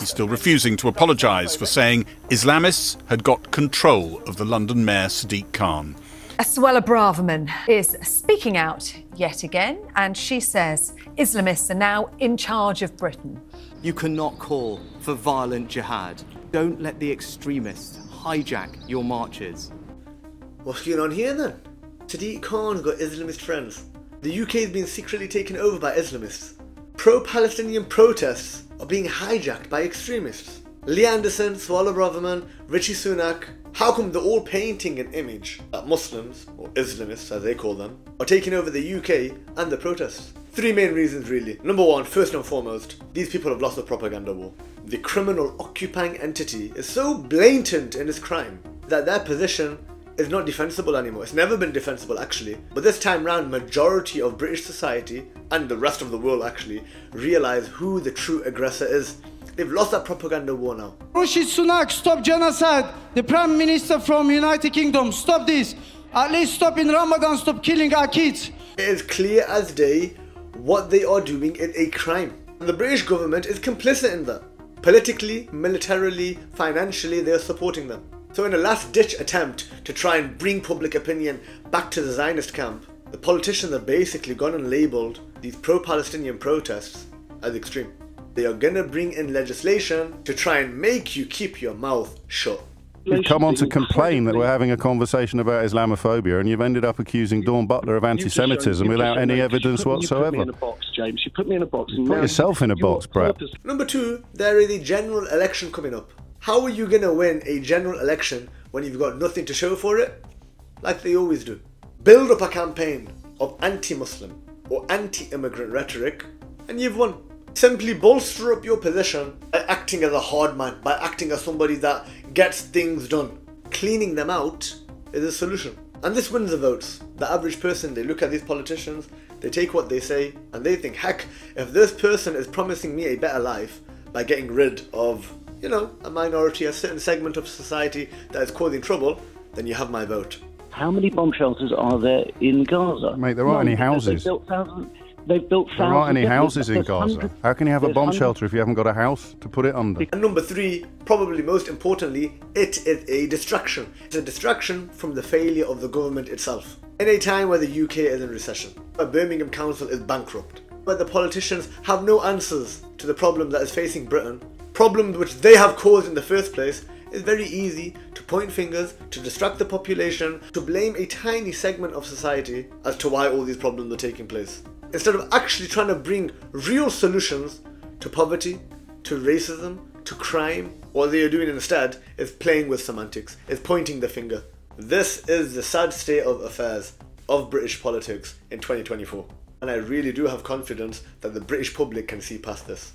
He's still refusing to apologise for saying Islamists had got control of the London Mayor Sadiq Khan. Suella Braverman is speaking out yet again, and she says Islamists are now in charge of Britain. You cannot call for violent jihad. Don't let the extremists hijack your marches. What's going on here then? Sadiq Khan's got Islamist friends. The UK is being secretly taken over by Islamists. Pro-Palestinian protests are being hijacked by extremists. Lee Anderson, Suella Braverman, Rishi Sunak. How come they're all painting an image that Muslims, or Islamists as they call them, are taking over the UK and the protests? Three main reasons really. Number one, first and foremost, these people have lost the propaganda war. The criminal occupying entity is so blatant in its crime that their position is not defensible anymore. It's never been defensible actually, but this time round majority of British society and the rest of the world actually realise who the true aggressor is. They've lost that propaganda war now. Rishi Sunak, stop genocide. The Prime Minister from United Kingdom, stop this. At least stop in Ramadan, stop killing our kids. It is clear as day what they are doing is a crime. And the British government is complicit in that. Politically, militarily, financially, they are supporting them. So in a last-ditch attempt to try and bring public opinion back to the Zionist camp, the politicians have basically gone and labelled these pro-Palestinian protests as extreme. They are going to bring in legislation to try and make you keep your mouth shut. You've come on to complain that we're having a conversation about Islamophobia, and you've ended up accusing Dawn Butler of anti-Semitism without any evidence whatsoever. You put me in a box, James. You put me in a box. You put yourself in a box, Brett. Number two, there is a general election coming up. How are you going to win a general election when you've got nothing to show for it? Like they always do. Build up a campaign of anti-Muslim or anti-immigrant rhetoric, and you've won. Simply bolster up your position by acting as a hard man, by acting as somebody that gets things done. Cleaning them out is a solution. And this wins the votes. The average person, they look at these politicians, they take what they say, and they think, heck, if this person is promising me a better life by getting rid of, you know, a minority, a certain segment of society that is causing trouble, then you have my vote. How many bomb shelters are there in Gaza? Mate, there aren't any houses. They've built thousands. There aren't any houses in Gaza. Hundreds. How can you have a bomb shelter if you haven't got a house to put it under? And number three, probably most importantly, it is a distraction. It's a distraction from the failure of the government itself. In a time where the UK is in recession, where Birmingham Council is bankrupt, where the politicians have no answers to the problem that is facing Britain, problems which they have caused in the first place, it's very easy to point fingers, to distract the population, to blame a tiny segment of society as to why all these problems are taking place. Instead of actually trying to bring real solutions to poverty, to racism, to crime, what they are doing instead is playing with semantics, is pointing the finger. This is the sad state of affairs of British politics in 2024. And I really do have confidence that the British public can see past this.